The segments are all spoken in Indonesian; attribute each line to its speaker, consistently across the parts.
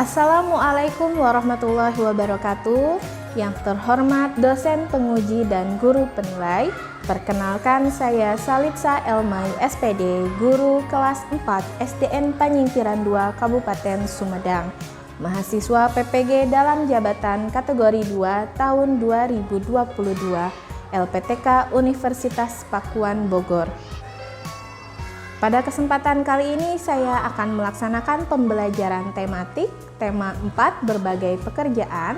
Speaker 1: Assalamualaikum warahmatullahi wabarakatuh. Yang terhormat dosen penguji dan guru penilai, perkenalkan saya Salitsa Elmai SPD, guru kelas 4 SDN Panyingkiran 2 Kabupaten Sumedang, mahasiswa PPG dalam jabatan kategori 2 tahun 2022, LPTK Universitas Pakuan Bogor. Pada kesempatan kali ini saya akan melaksanakan pembelajaran tematik, tema 4 berbagai pekerjaan,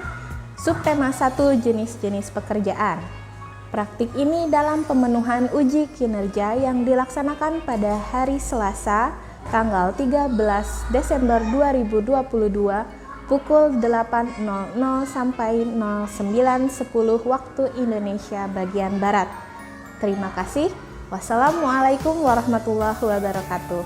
Speaker 1: subtema 1 jenis-jenis pekerjaan. Praktik ini dalam pemenuhan uji kinerja yang dilaksanakan pada hari Selasa, tanggal 13 Desember 2022 pukul 8.00 sampai 09.10 waktu Indonesia bagian Barat. Terima kasih. Wassalamualaikum warahmatullahi wabarakatuh.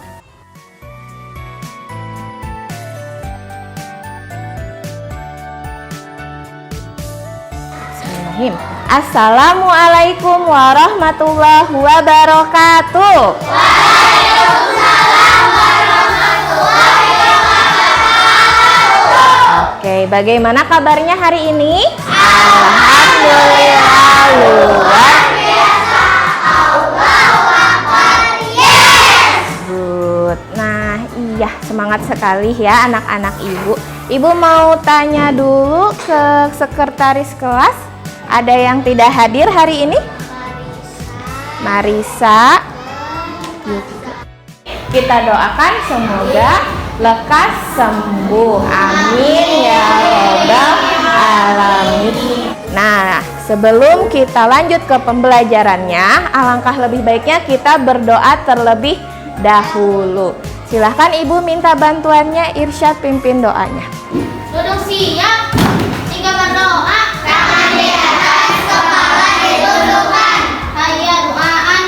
Speaker 1: Bismillahirrahmanirrahim. Assalamualaikum warahmatullahi wabarakatuh. Waalaikumsalam warahmatullahi wabarakatuh. Oke, bagaimana kabarnya hari ini? Alhamdulillah luar biasa. Allahu Akbar. Yes. Good. Nah, iya, semangat sekali ya anak-anak ibu. Ibu mau tanya dulu ke sekretaris kelas. Ada yang tidak hadir hari ini? Marisa. Kita doakan semoga lekas sembuh. Amin ya robbal alamin. Nah, sebelum kita lanjut ke pembelajarannya, alangkah lebih baiknya kita berdoa terlebih dahulu. Silahkan ibu minta bantuannya, Irsyad pimpin doanya.
Speaker 2: Duduk siap, jika berdoa, tangan di atas, kepala ditundukkan. Hayya duaan,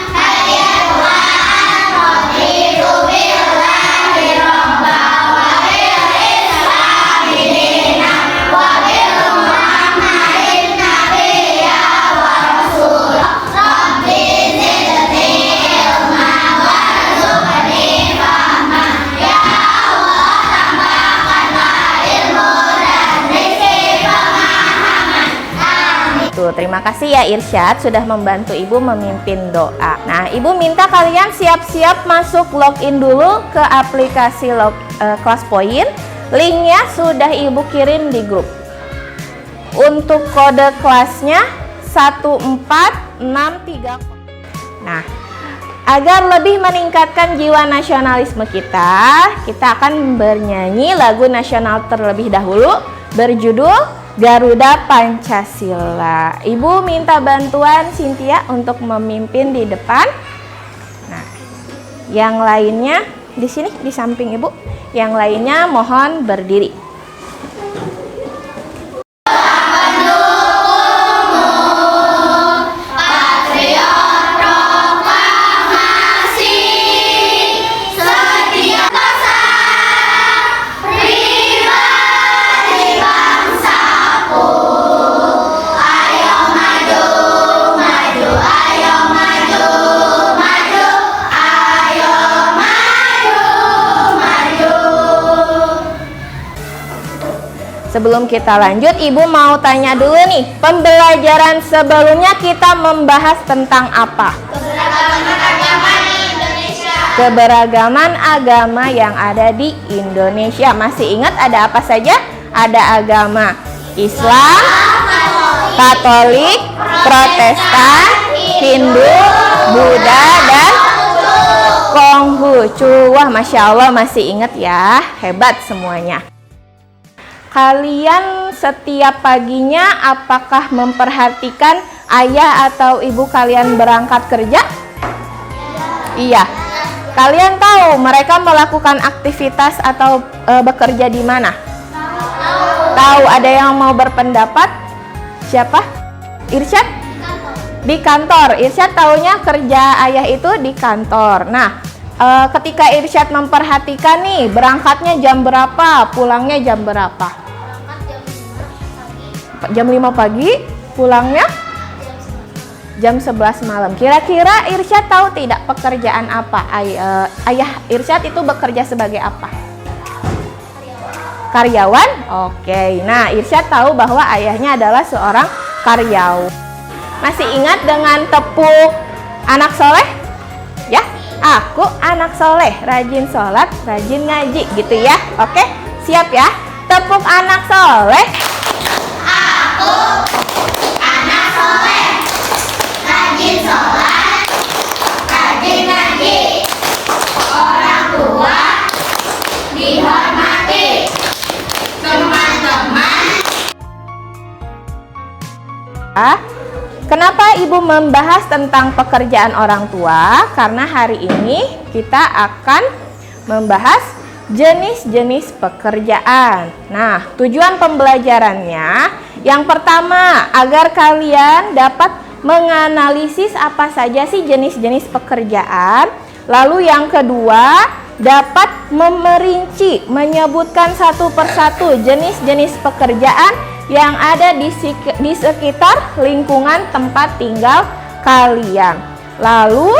Speaker 2: raditu billahi robba, wa bil islami dinan, wa bil muhammadin nabiyya wa rasulah. Rabbi zidni ilma warzuqni fahma. Ya Allah, tambahkanlah ilmu dan rizki pemahaman. Amin.
Speaker 1: Tuh, terima kasih ya Irsyad sudah membantu ibu memimpin doa. Nah, ibu minta kalian siap-siap masuk login dulu ke aplikasi Kelas Point. Linknya sudah ibu kirim di grup. Untuk kode kelasnya 1463. Nah, agar lebih meningkatkan jiwa nasionalisme kita akan bernyanyi lagu nasional terlebih dahulu berjudul Garuda Pancasila. Ibu minta bantuan Cynthia untuk memimpin di depan. Nah, yang lainnya di sini di samping ibu. Yang lainnya mohon berdiri.
Speaker 2: Patriot proklamasi, setia kosa, pribadi bangsaku. Ayo maju, maju, ayo maju, maju, ayo maju, maju.
Speaker 1: Sebelum kita lanjut, ibu mau tanya dulu nih, pembelajaran sebelumnya kita membahas tentang apa?
Speaker 2: Keberagaman agama di Indonesia.
Speaker 1: Keberagaman agama yang ada di Indonesia. Masih ingat ada apa saja? Ada agama Islam, Katolik, Protestan, Hindu, Buddha, dan Konghucu. Wah, Masya Allah masih ingat ya. Hebat semuanya. Kalian setiap paginya apakah memperhatikan ayah atau ibu kalian berangkat kerja? Iya. Kalian tahu mereka melakukan aktivitas atau bekerja di mana? Tahu. Ada yang mau berpendapat? Siapa? Irsyad? Di kantor. Irsyad taunya kerja ayah itu di kantor. Nah, ketika Irsyad memperhatikan nih, berangkatnya jam berapa, pulangnya jam berapa? Jam 5 pagi, pulangnya jam 11 malam. Kira-kira Irsyad tahu tidak pekerjaan apa? Ayah Irsyad itu bekerja sebagai apa? Karyawan? Oke. Nah, Irsyad tahu bahwa ayahnya adalah seorang karyawan. Masih ingat dengan tepuk anak soleh? Ya, aku anak soleh, rajin sholat, rajin ngaji, gitu ya. Oke, siap ya? Tepuk anak soleh.
Speaker 2: Aku anak soleh, rajin sholat, rajin ngaji, orang tua dihormati, teman-teman.
Speaker 1: Kenapa Ibu membahas tentang pekerjaan orang tua? Karena hari ini kita akan membahas jenis-jenis pekerjaan. Nah, tujuan pembelajarannya yang pertama, agar kalian dapat menganalisis apa saja sih jenis-jenis pekerjaan. Lalu yang kedua, dapat memerinci, menyebutkan satu persatu jenis-jenis pekerjaan yang ada di sekitar lingkungan tempat tinggal kalian. Lalu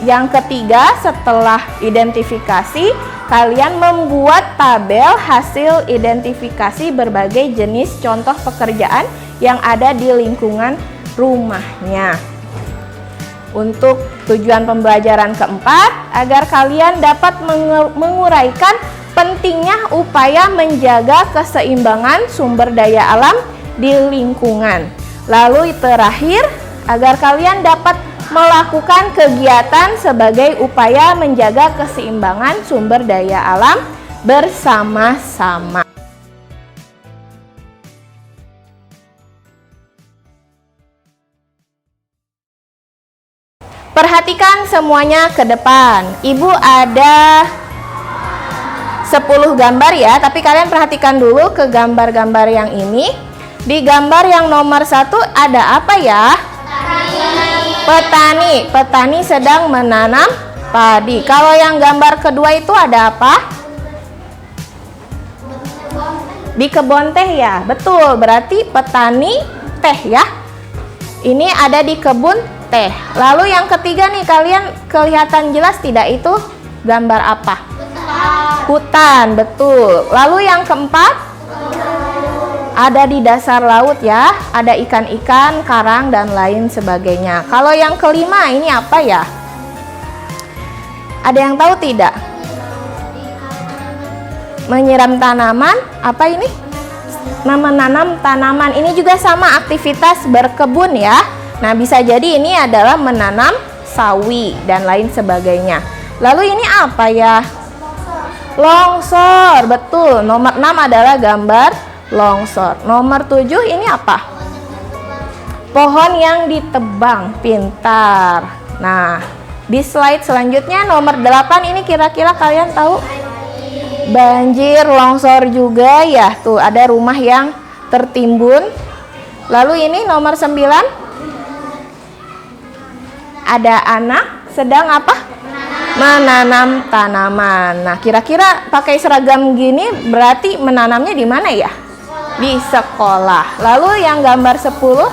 Speaker 1: yang ketiga, setelah identifikasi, kalian membuat tabel hasil identifikasi berbagai jenis contoh pekerjaan yang ada di lingkungan rumahnya. Untuk tujuan pembelajaran keempat, agar kalian dapat menguraikan pentingnya upaya menjaga keseimbangan sumber daya alam di lingkungan. Lalu terakhir, agar kalian dapat melakukan kegiatan sebagai upaya menjaga keseimbangan sumber daya alam bersama-sama. Perhatikan semuanya ke depan. Ibu ada 10 gambar ya, tapi kalian perhatikan dulu ke gambar-gambar yang ini. Di gambar yang nomor 1 ada apa ya? Petani. Petani sedang menanam padi. Kalau yang gambar kedua itu ada apa? Di kebun teh ya, betul. Berarti petani teh ya. Ini ada di kebun teh. Lalu yang ketiga nih, kalian kelihatan jelas tidak itu gambar apa? Hutan, betul. Lalu yang keempat, ada di dasar laut ya, ada ikan-ikan, karang, dan lain sebagainya. Kalau yang kelima, ini apa ya? Ada yang tahu tidak? Menyiram tanaman, apa ini? Menanam tanaman, ini juga sama aktivitas berkebun ya. Nah, bisa jadi ini adalah menanam sawi, dan lain sebagainya. Lalu ini apa ya? Longsor, betul. Nomor 6 adalah gambar longsor. Nomor 7 ini apa? Pohon yang ditebang, pintar. Nah, di slide selanjutnya nomor 8 ini kira-kira kalian tahu? Banjir, longsor juga ya. Tuh ada rumah yang tertimbun. Lalu ini nomor 9. Ada anak sedang apa? Menanam tanaman. Nah, kira-kira pakai seragam gini berarti menanamnya di mana ya? Di sekolah. Lalu yang gambar 10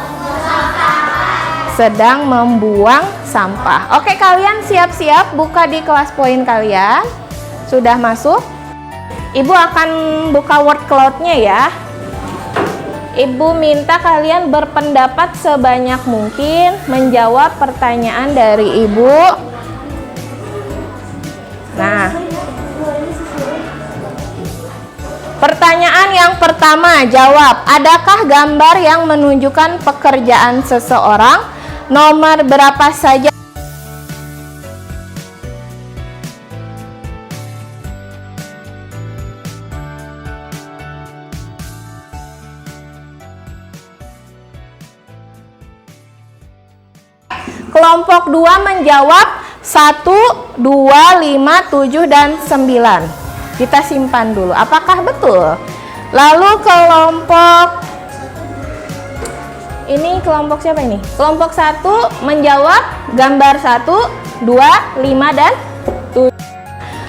Speaker 1: sedang membuang sampah. Oke, kalian siap-siap buka di kelas poin kalian. Sudah masuk? Ibu akan buka word cloud-nya ya. Ibu minta kalian berpendapat sebanyak mungkin, menjawab pertanyaan dari Ibu. Nah, pertanyaan yang pertama, jawab. Adakah gambar yang menunjukkan pekerjaan seseorang? Nomor berapa saja? Kelompok 2 menjawab 1, 2, 5, 7, dan 9. Kita simpan dulu. Apakah betul? Lalu kelompok siapa ini? Kelompok 1 menjawab gambar 1, 2, 5, dan 7.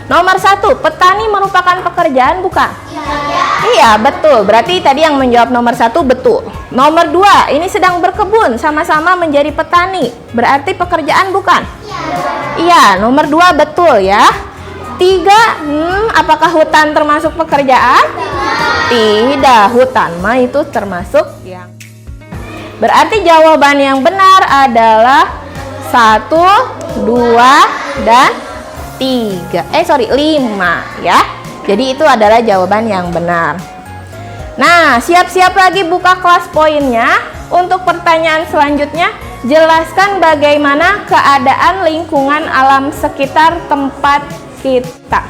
Speaker 1: Nomor 1, petani merupakan pekerjaan bukan? Iya, betul. Berarti tadi yang menjawab nomor 1 betul. Nomor 2, ini sedang berkebun, sama-sama menjadi petani. Berarti pekerjaan bukan? Iya, nomor 2 betul ya. 3, apakah hutan termasuk pekerjaan? Tidak, hutan mah itu termasuk yang. Berarti jawaban yang benar adalah 1, 2, dan 5 ya. Jadi itu adalah jawaban yang benar. Nah, siap-siap lagi buka kelas poinnya. Untuk pertanyaan selanjutnya, jelaskan bagaimana keadaan lingkungan alam sekitar tempat kita.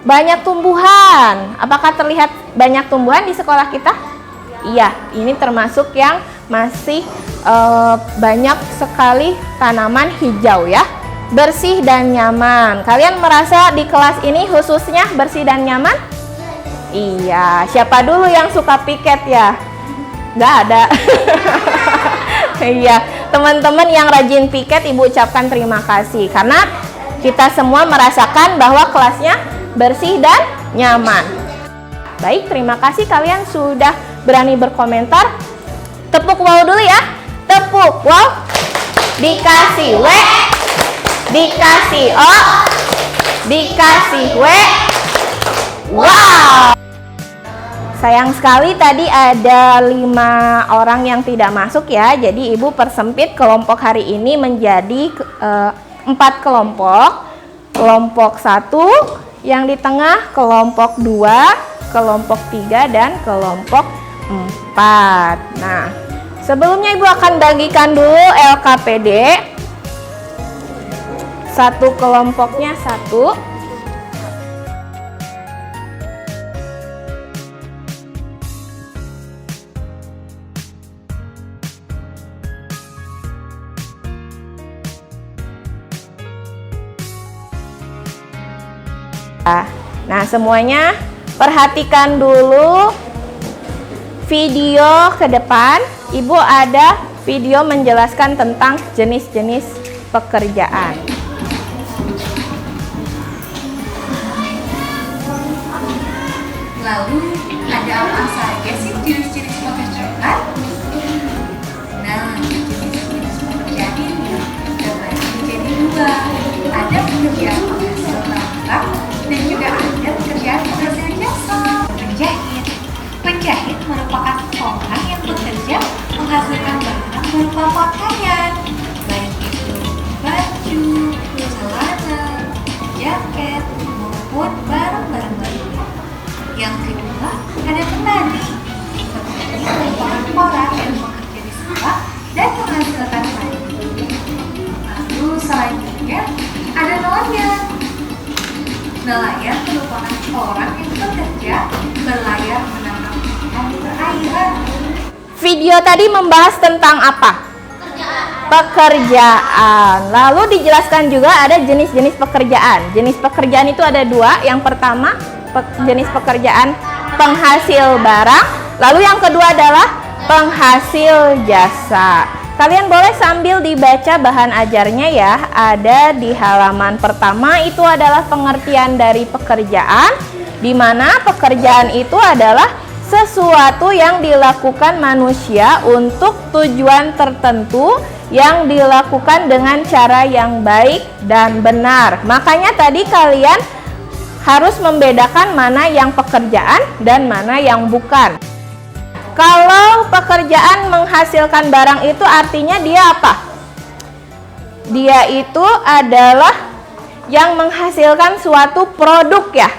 Speaker 1: Banyak tumbuhan. Apakah terlihat banyak tumbuhan di sekolah kita? Iya, ini termasuk yang masih banyak sekali tanaman hijau ya. Bersih dan nyaman. Kalian merasa di kelas ini khususnya bersih dan nyaman? Iya, siapa dulu yang suka piket ya? Nggak ada. Iya, teman-teman yang rajin piket, Ibu ucapkan terima kasih. Karena kita semua merasakan bahwa kelasnya bersih dan nyaman. Baik, terima kasih kalian sudah berani berkomentar. Tepuk wow dulu ya. Tepuk wow. Dikasih W, dikasih O, dikasih W. Wow. Sayang sekali tadi ada 5 orang yang tidak masuk ya. Jadi Ibu persempit kelompok hari ini menjadi 4 kelompok. Kelompok 1, yang di tengah kelompok 2, kelompok 3, dan kelompok 4. Nah, sebelumnya Ibu akan bagikan dulu LKPD. Satu kelompoknya 1. Nah, semuanya perhatikan dulu video ke depan. Ibu ada video menjelaskan tentang jenis-jenis pekerjaan.
Speaker 3: Lalu, ada apa saja sih jenis-jenis pekerjaan? Nah, jenis-jenis pekerjaan ini terbagi menjadi 2. Ada pekerjaan penghasil nafkah dan juga ada pekerjaan penghasil jasa. Penjahit. Penjahit merupakan orang yang bekerja menghasilkan barang berupa pakaian, baik itu baju, celana, jaket, maupun barang-barang lainnya. Yang kedua, ada petani. Petani merupakan orang yang bekerja di sawah dan menghasilkan padi. Lalu selanjutnya ada nelayan. Nelayan merupakan orang yang bekerja berlayar menangkap ikan di perairan.
Speaker 1: Video tadi membahas tentang apa? Pekerjaan. Lalu dijelaskan juga ada jenis-jenis pekerjaan. Jenis pekerjaan itu ada 2. Yang pertama, jenis pekerjaan penghasil barang. Lalu yang kedua adalah penghasil jasa. Kalian boleh sambil dibaca bahan ajarnya ya. Ada di halaman pertama, itu adalah pengertian dari pekerjaan, di mana pekerjaan itu adalah sesuatu yang dilakukan manusia untuk tujuan tertentu yang dilakukan dengan cara yang baik dan benar. Makanya tadi kalian harus membedakan mana yang pekerjaan dan mana yang bukan. Kalau pekerjaan menghasilkan barang itu artinya dia apa? Dia itu adalah yang menghasilkan suatu produk ya.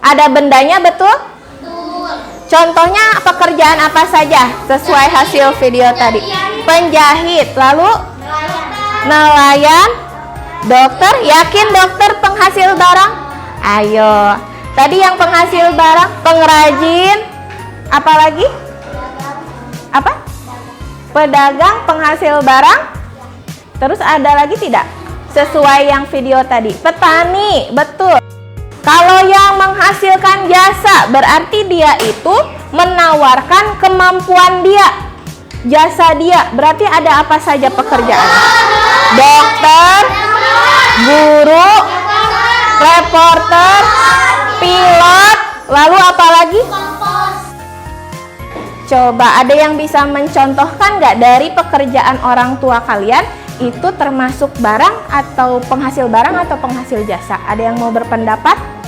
Speaker 1: Ada bendanya, betul? Contohnya pekerjaan apa saja sesuai hasil video tadi? Penjahit, lalu nelayan, dokter. Yakin dokter penghasil barang? Ayo. Tadi yang penghasil barang, pengrajin, apa lagi? Apa? Pedagang, penghasil barang. Terus ada lagi tidak? Sesuai yang video tadi. Petani, betul. Kalau yang menghasilkan jasa berarti dia itu menawarkan kemampuan dia, jasa dia. Berarti ada apa saja pekerjaan? Dokter, guru, reporter, pilot, lalu apa lagi? Coba ada yang bisa mencontohkan nggak dari pekerjaan orang tua kalian itu termasuk barang atau penghasil barang atau penghasil jasa? Ada yang mau berpendapat?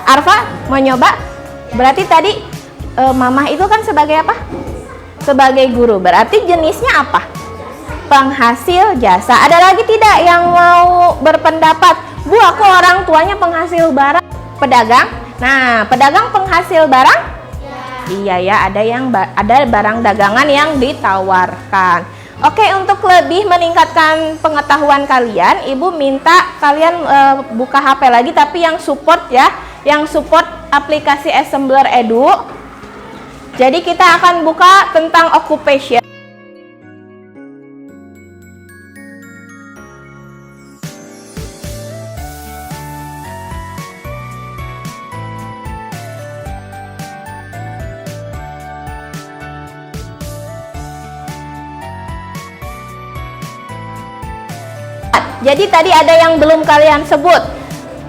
Speaker 1: Arfa, mau nyoba? Berarti tadi Mamah itu kan sebagai apa? Sebagai guru. Berarti jenisnya apa? Penghasil jasa. Ada lagi tidak yang mau berpendapat? Bu, aku orang tuanya penghasil barang. Pedagang? Nah, pedagang penghasil barang? Iya ya, ada barang dagangan yang ditawarkan. Oke, untuk lebih meningkatkan pengetahuan kalian, Ibu minta kalian buka HP lagi tapi yang support ya, yang support aplikasi Assembler Edu. Jadi kita akan buka tentang occupation. Jadi tadi ada yang belum kalian sebut.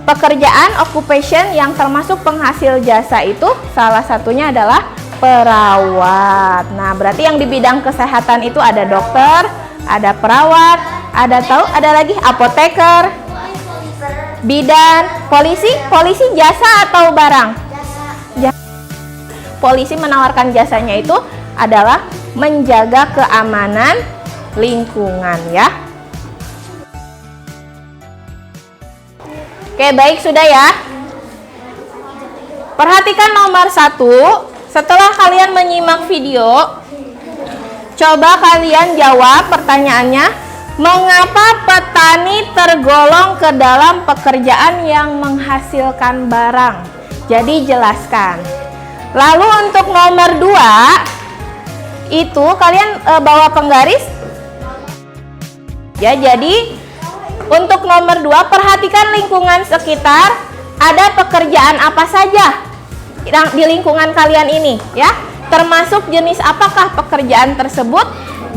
Speaker 1: Pekerjaan occupation yang termasuk penghasil jasa itu salah satunya adalah perawat. Nah, berarti yang di bidang kesehatan itu ada dokter, ada perawat, ada lagi apoteker, bidan, polisi jasa atau barang? Polisi menawarkan jasanya itu adalah menjaga keamanan lingkungan ya. Oke, baik, sudah ya. Perhatikan nomor 1. Setelah kalian menyimak video, coba kalian jawab pertanyaannya. Mengapa petani tergolong ke dalam pekerjaan yang menghasilkan barang? Jadi jelaskan. Lalu untuk nomor 2, itu kalian bawa penggaris. Ya, jadi untuk nomor 2, perhatikan lingkungan sekitar. Ada pekerjaan apa saja di lingkungan kalian ini ya? Termasuk jenis apakah pekerjaan tersebut?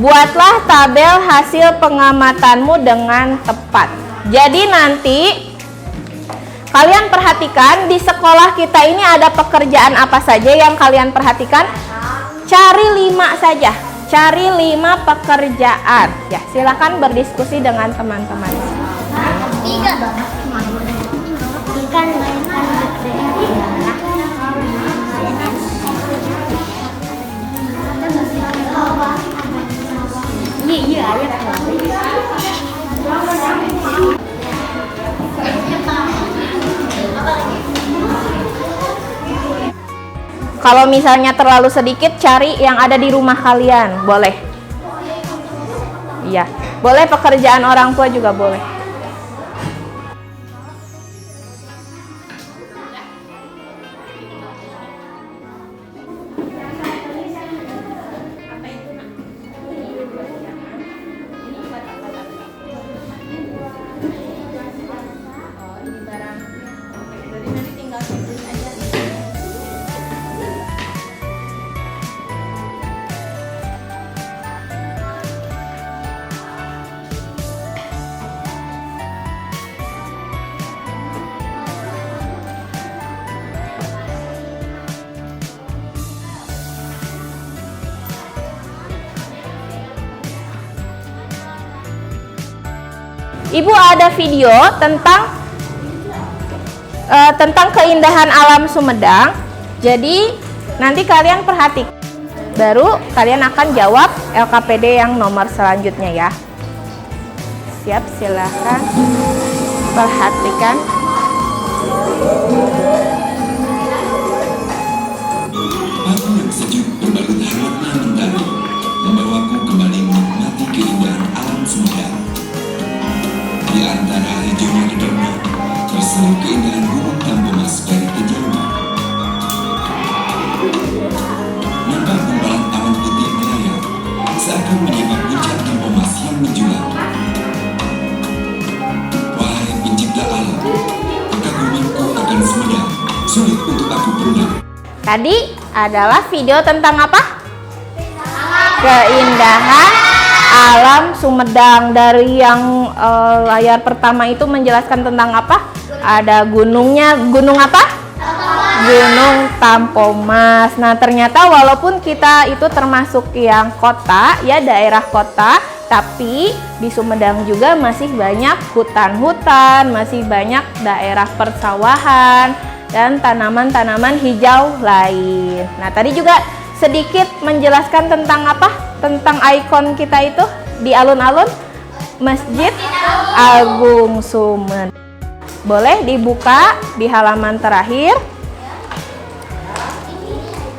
Speaker 1: Buatlah tabel hasil pengamatanmu dengan tepat. Jadi nanti kalian perhatikan di sekolah kita ini ada pekerjaan apa saja yang kalian perhatikan? Cari 5 saja. Cari 5 pekerjaan. Ya, silakan berdiskusi dengan teman-teman. Kalau misalnya terlalu sedikit, cari yang ada di rumah kalian, boleh. Iya, boleh pekerjaan orang tua juga boleh. Ibu ada video tentang keindahan alam Sumedang. Jadi nanti kalian perhatikan, baru kalian akan jawab LKPD yang nomor selanjutnya ya. Siap, silahkan perhatikan.
Speaker 4: Pagi yang sejuk berbalut hangatnya mentari membawaku kembali menikmati keindahan alam Sumedang. Di antara hijaunya dedaunan terseru keindahan gunung Tampomas dari kejauhan. Nampak gumpalan awan putih melayang seakan menyimak puncak Tampomas yang menjulang. Wahai pencipta alam, kekagumanku
Speaker 1: Tadi adalah video tentang apa? Keindahan alam Sumedang. Dari yang layar pertama itu menjelaskan tentang apa? Ada gunungnya, gunung apa? Gunung Tampomas. Nah, ternyata walaupun kita itu termasuk yang kota, ya daerah kota, tapi di Sumedang juga masih banyak hutan-hutan, masih banyak daerah persawahan dan tanaman-tanaman hijau lain. Nah, tadi juga sedikit menjelaskan tentang apa? Tentang ikon kita itu di alun-alun Masjid Agung Sumedang. Boleh dibuka di halaman terakhir.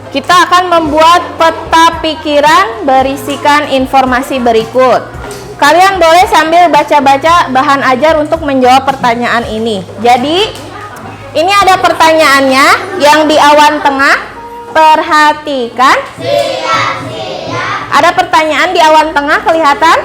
Speaker 1: Kita akan membuat peta pikiran berisikan informasi berikut. Kalian boleh sambil baca-baca bahan ajar untuk menjawab pertanyaan ini. Jadi, ini ada pertanyaannya yang di awan tengah. Perhatikan. Ada pertanyaan di awan tengah, kelihatan?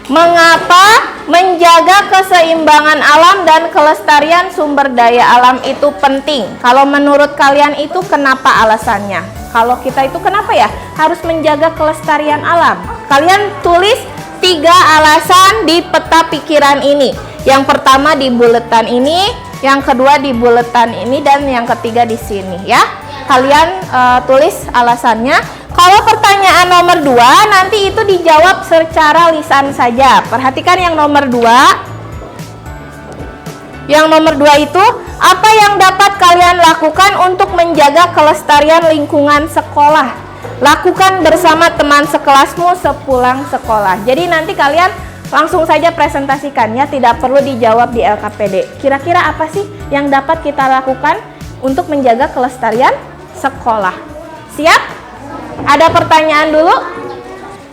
Speaker 1: Mengapa menjaga keseimbangan alam dan kelestarian sumber daya alam itu penting? Kalau menurut kalian itu kenapa alasannya? Kalau kita itu kenapa ya harus menjaga kelestarian alam? Kalian tulis 3 alasan di peta pikiran ini. Yang pertama di buletan ini, yang kedua di buletan ini, dan yang ketiga di sini ya. Kalian tulis alasannya. Kalau pertanyaan nomor 2 nanti itu dijawab secara lisan saja. Perhatikan yang nomor 2. Yang nomor 2 itu, apa yang dapat kalian lakukan untuk menjaga kelestarian lingkungan sekolah? Lakukan bersama teman sekelasmu sepulang sekolah. Jadi nanti kalian langsung saja presentasikan ya, tidak perlu dijawab di LKPD. Kira-kira apa sih yang dapat kita lakukan untuk menjaga kelestarian sekolah? Siap? Ada pertanyaan dulu?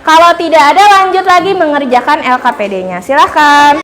Speaker 1: Kalau tidak ada, lanjut lagi mengerjakan LKPD-nya. Silakan.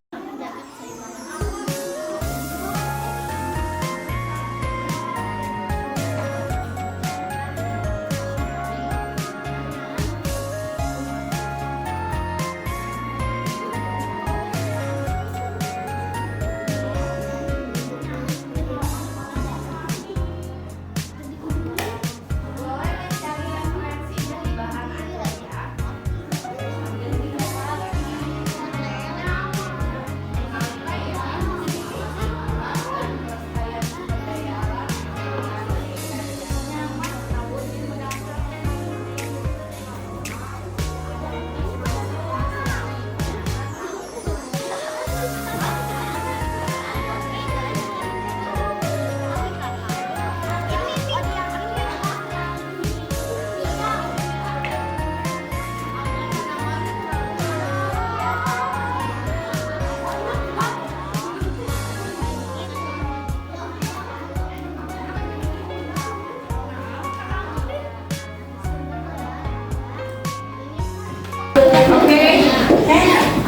Speaker 1: Oke,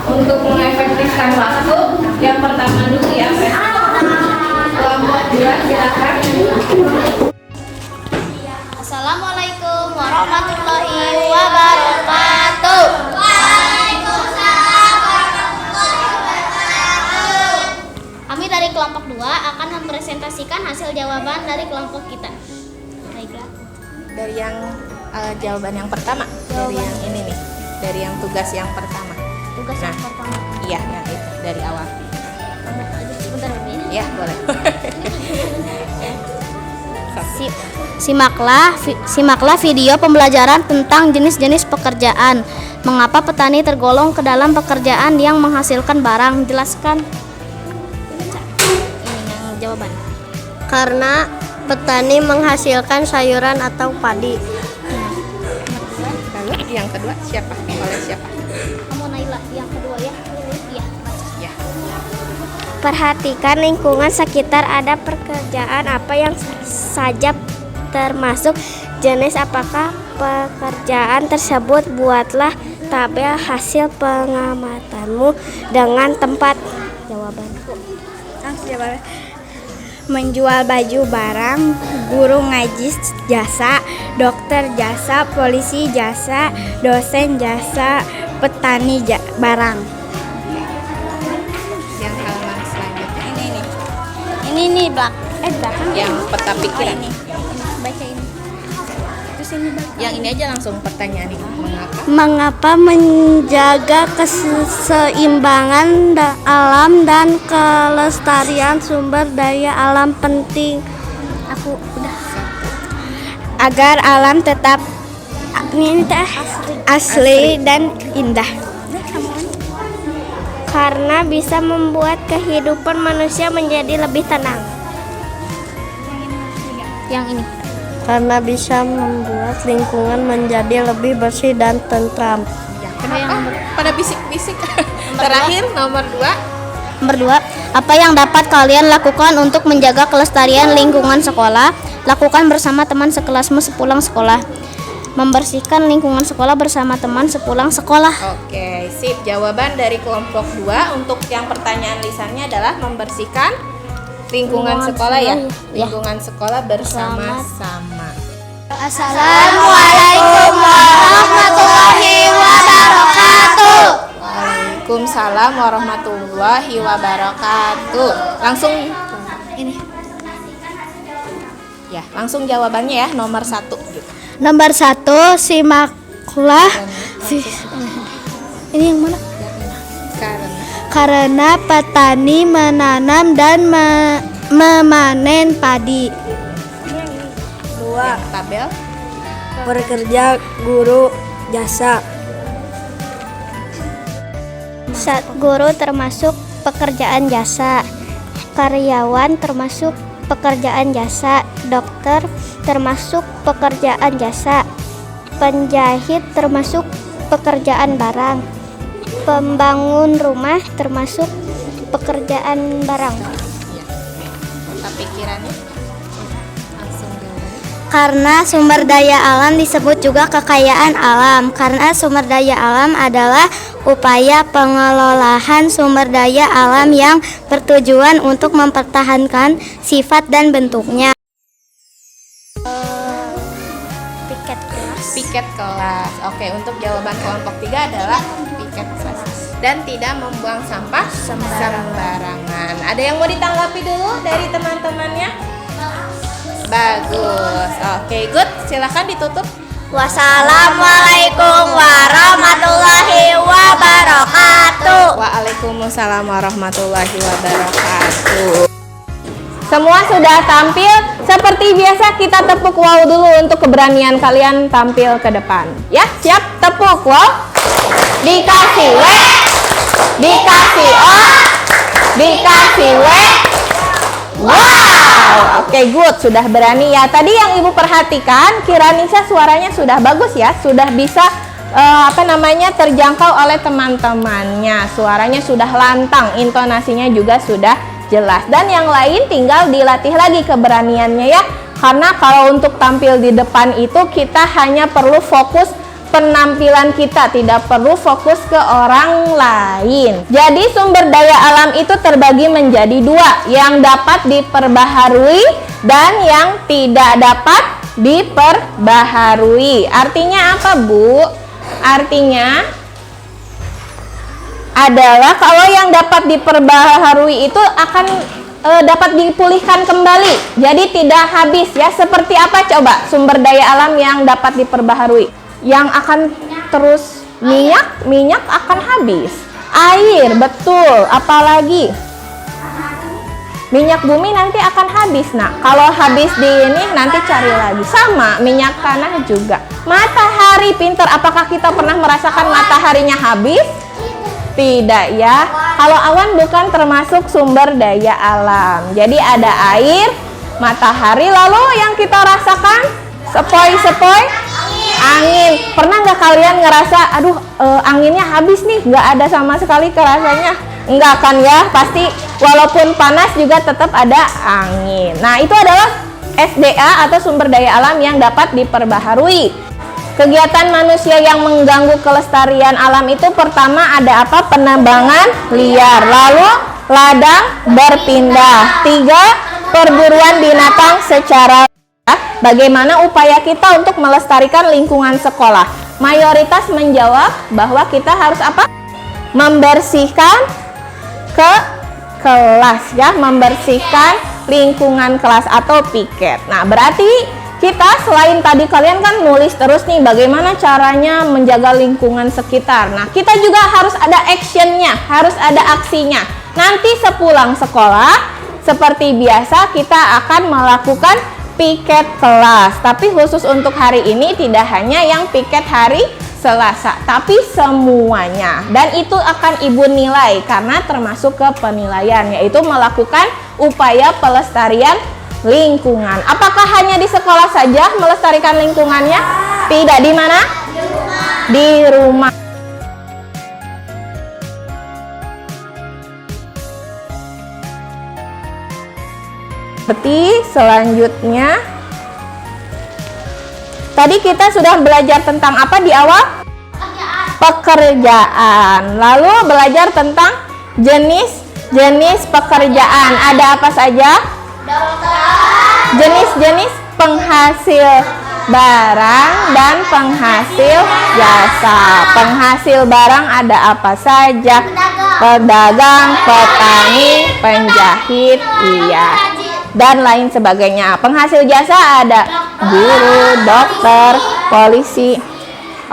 Speaker 1: untuk mengefektifkan waktu, yang pertama dulu ya, kelompok 2 silakan.
Speaker 2: Assalamualaikum warahmatullahi wabarakatuh. Waalaikumsalam warahmatullahi wabarakatuh. Kami dari kelompok 2 akan mempresentasikan hasil jawaban dari kelompok kita. Baiklah.
Speaker 1: Dari yang jawaban yang pertama, dari yang ini nih, dari yang tugas yang pertama.
Speaker 2: Tugas yang pertama.
Speaker 1: Iya, yang itu dari awal.
Speaker 2: Sebentar ya.
Speaker 1: Ya, boleh.
Speaker 2: Simaklah video pembelajaran tentang jenis-jenis pekerjaan. Mengapa petani tergolong ke dalam pekerjaan yang menghasilkan barang? Jelaskan. Ini yang jawaban.
Speaker 5: Karena petani menghasilkan sayuran atau padi.
Speaker 1: Lalu yang kedua siapa? Oleh siapa?
Speaker 2: Kamu Naila yang kedua ya. Iya.
Speaker 1: Ya.
Speaker 5: Perhatikan lingkungan sekitar, ada pekerjaan apa yang saja termasuk jenis apakah pekerjaan tersebut. Buatlah tabel hasil pengamatanmu dengan tempat. Jawaban. Menjual baju barang, guru ngaji jasa, dokter jasa, polisi jasa, dosen jasa, petani barang.
Speaker 1: Yang halaman selanjutnya
Speaker 5: Ini nih belakang.
Speaker 1: yang peta pikiran.
Speaker 2: Baca ini.
Speaker 1: Yang ini aja langsung pertanyaan ini.
Speaker 5: Mengapa menjaga keseimbangan alam dan kelestarian sumber daya alam penting?
Speaker 2: Aku udah.
Speaker 5: Agar alam tetap asli dan indah. Karena bisa membuat kehidupan manusia menjadi lebih tenang.
Speaker 2: Yang ini.
Speaker 5: Karena bisa membuat lingkungan menjadi lebih bersih dan tentram.
Speaker 1: Kenapa pada bisik-bisik? Terakhir nomor 2.
Speaker 2: Nomor 2, apa yang dapat kalian lakukan untuk menjaga kelestarian lingkungan sekolah? Lakukan bersama teman sekelasmu sepulang sekolah. Membersihkan lingkungan sekolah bersama teman sepulang sekolah.
Speaker 1: Oke, sip. Jawaban dari kelompok 2 untuk yang pertanyaan lisannya adalah membersihkan lingkungan sekolah ya. Lingkungan sekolah bersama-sama.
Speaker 2: Assalamualaikum warahmatullahi wabarakatuh.
Speaker 1: Waalaikumsalam warahmatullahi wabarakatuh. Langsung ini. Ya, langsung jawabannya ya nomor 1 gitu.
Speaker 5: Nomor 1, simaklah. Ini yang mana? Karena petani menanam dan memanen padi.
Speaker 1: 2. Tabel.
Speaker 5: Bekerja guru jasa.
Speaker 2: Guru termasuk pekerjaan jasa. Karyawan termasuk pekerjaan jasa. Dokter termasuk pekerjaan jasa. Penjahit termasuk pekerjaan barang. Pembangun rumah termasuk pekerjaan barang.
Speaker 1: Apa pikirannya? Langsung jawabannya.
Speaker 2: Karena sumber daya alam disebut juga kekayaan alam. Karena sumber daya alam adalah upaya pengelolaan sumber daya alam yang bertujuan untuk mempertahankan sifat dan bentuknya.
Speaker 1: Piket kelas. Oke, untuk jawaban kelompok 3 adalah piket kelas. Dan tidak membuang sampah sembarangan. Ada yang mau ditanggapi dulu dari teman-temannya? Bagus. Oke, good. Silakan ditutup.
Speaker 2: Wassalamualaikum warahmatullahi wabarakatuh.
Speaker 1: Waalaikumsalam warahmatullahi wabarakatuh. Semua sudah tampil. Seperti biasa kita tepuk wow dulu untuk keberanian kalian tampil ke depan. Ya, siap? Tepuk wow. Dikasih W, dikasih O, dikasih W. Wow, oke, good, sudah berani ya. Tadi yang ibu perhatikan, Kiranisa suaranya sudah bagus ya, sudah bisa terjangkau oleh teman-temannya. Suaranya sudah lantang, intonasinya juga sudah jelas. Dan yang lain tinggal dilatih lagi keberaniannya ya. Karena kalau untuk tampil di depan itu kita hanya perlu fokus penampilan kita, tidak perlu fokus ke orang lain. Jadi sumber daya alam itu terbagi menjadi 2, yang dapat diperbaharui dan yang tidak dapat diperbaharui. Artinya apa, Bu? Artinya adalah kalau yang dapat diperbaharui itu akan dapat dipulihkan kembali. Jadi tidak habis ya. Seperti apa coba sumber daya alam yang dapat diperbaharui? Yang akan terus minyak akan habis. Air, betul. Apalagi minyak bumi nanti akan habis. Nah, kalau habis di ini nanti cari lagi. Sama, minyak tanah juga. Matahari, pinter. Apakah kita pernah merasakan mataharinya habis? Tidak ya. Kalau awan bukan termasuk sumber daya alam. Jadi ada air, matahari, lalu yang kita rasakan sepoi-sepoi angin. Pernah nggak kalian ngerasa, aduh anginnya habis nih, nggak ada sama sekali kerasanya? Enggak kan ya, pasti walaupun panas juga tetap ada angin. Nah, itu adalah SDA atau sumber daya alam yang dapat diperbaharui. Kegiatan manusia yang mengganggu kelestarian alam itu pertama ada apa? Penambangan liar, lalu ladang berpindah. 3, perburuan binatang secara. Bagaimana upaya kita untuk melestarikan lingkungan sekolah? Mayoritas menjawab bahwa kita harus apa? Membersihkan ke kelas ya, membersihkan lingkungan kelas atau piket. Nah, berarti kita selain tadi kalian kan nulis terus nih bagaimana caranya menjaga lingkungan sekitar. Nah, kita juga harus ada actionnya, harus ada aksinya. Nanti sepulang sekolah, seperti biasa kita akan melakukan piket kelas. Tapi khusus untuk hari ini tidak hanya yang piket hari Selasa, tapi semuanya. Dan itu akan Ibu nilai karena termasuk ke penilaian, yaitu melakukan upaya pelestarian lingkungan. Apakah hanya di sekolah saja melestarikan lingkungannya? Tidak. Di mana? Di rumah. Seperti selanjutnya, tadi kita sudah belajar tentang apa di awal? Pekerjaan. Lalu belajar tentang jenis-jenis pekerjaan. Ada apa saja? Jenis-jenis penghasil barang dan penghasil jasa. Penghasil barang ada apa saja? Pedagang, petani, penjahit, iya, dan lain sebagainya. Penghasil jasa ada guru, dokter, polisi.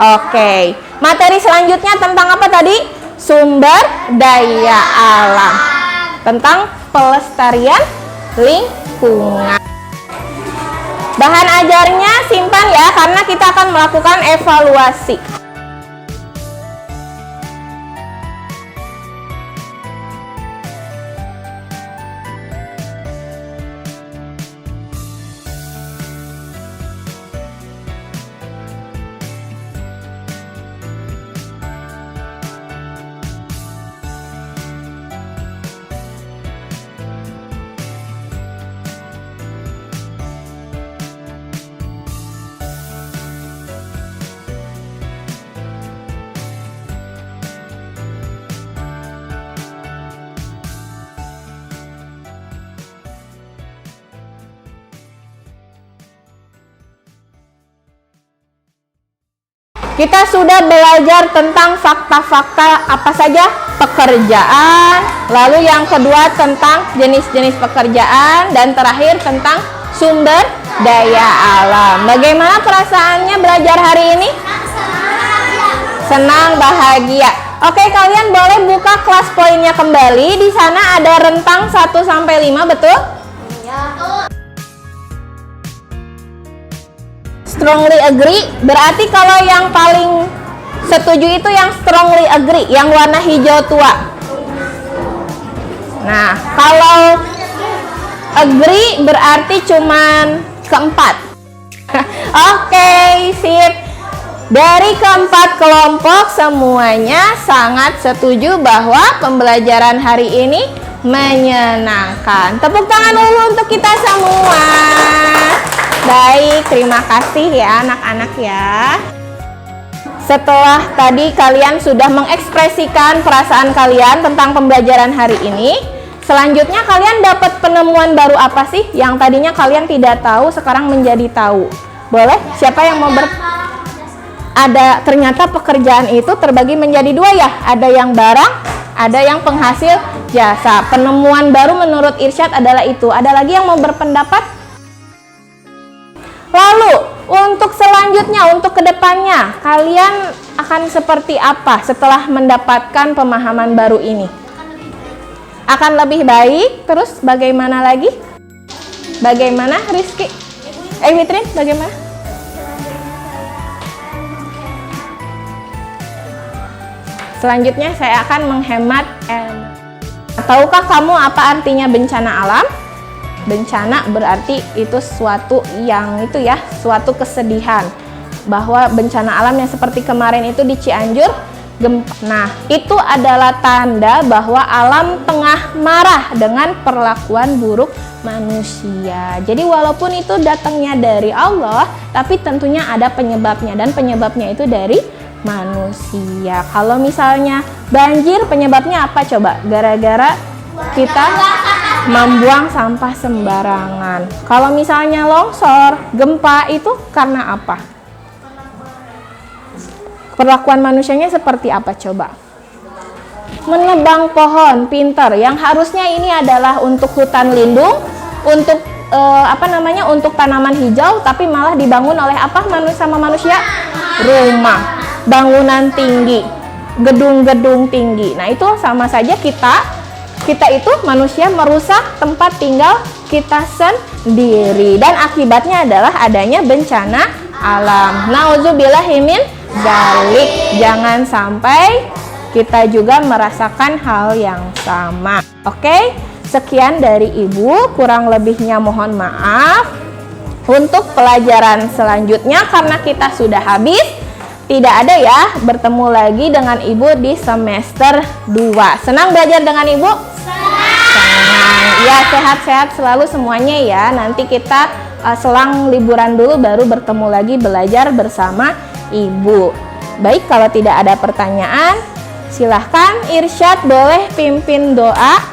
Speaker 1: Oke, materi selanjutnya tentang apa tadi? Sumber daya alam, tentang pelestarian lingkungan. Bahan ajarnya simpan ya, karena kita akan melakukan evaluasi. Kita sudah belajar tentang fakta-fakta apa saja? Pekerjaan, lalu yang kedua tentang jenis-jenis pekerjaan, dan terakhir tentang sumber daya alam. Bagaimana perasaannya belajar hari ini? Senang, bahagia. Oke, kalian boleh buka kelas poinnya kembali. Di sana ada rentang 1 sampai 5, betul? Strongly agree, berarti kalau yang paling setuju itu yang strongly agree, yang warna hijau tua. Nah, kalau agree berarti cuman keempat. Oke, sip. Dari keempat kelompok semuanya sangat setuju bahwa pembelajaran hari ini menyenangkan. Tepuk tangan dulu untuk kita semua. Baik, terima kasih ya anak-anak ya. Setelah tadi kalian sudah mengekspresikan perasaan kalian tentang pembelajaran hari ini, selanjutnya kalian dapat penemuan baru apa sih? Yang tadinya kalian tidak tahu, sekarang menjadi tahu. Boleh? Siapa yang mau Ada, ternyata pekerjaan itu terbagi menjadi dua ya. Ada yang barang, ada yang penghasil jasa. Penemuan baru menurut Irsyad adalah itu. Ada lagi yang mau berpendapat? Lalu, untuk selanjutnya, untuk kedepannya, kalian akan seperti apa setelah mendapatkan pemahaman baru ini? Akan lebih baik, terus bagaimana lagi? Bagaimana, Rizky? Witrin, bagaimana? Selanjutnya, saya akan menghemat energi. Tahukah kamu apa artinya bencana alam? Bencana berarti itu suatu yang itu ya, suatu kesedihan. Bahwa bencana alam yang seperti kemarin itu di Cianjur, gempa. Nah, itu adalah tanda bahwa alam tengah marah dengan perlakuan buruk manusia. Jadi walaupun itu datangnya dari Allah, tapi tentunya ada penyebabnya, dan penyebabnya itu dari manusia. Kalau misalnya banjir, penyebabnya apa coba? Gara-gara kita membuang sampah sembarangan. Kalau misalnya longsor, gempa, itu karena apa? Perlakuan manusianya seperti apa coba? Menebang pohon, pinter. Yang harusnya ini adalah untuk hutan lindung, untuk untuk tanaman hijau, tapi malah dibangun oleh apa sama manusia? Rumah, bangunan tinggi, gedung-gedung tinggi. Nah, itu sama saja kita itu manusia merusak tempat tinggal kita sendiri, dan akibatnya adalah adanya bencana alam. Nauzubillahi min dzalik. Jangan sampai kita juga merasakan hal yang sama. Oke? Sekian dari Ibu, kurang lebihnya mohon maaf. Untuk pelajaran selanjutnya, karena kita sudah habis, tidak ada ya bertemu lagi dengan Ibu di semester 2. Senang belajar dengan Ibu? Senang. Ya, sehat-sehat selalu semuanya ya. Nanti kita selang liburan dulu baru bertemu lagi belajar bersama Ibu. Baik, kalau tidak ada pertanyaan, silahkan Irsyad boleh pimpin doa.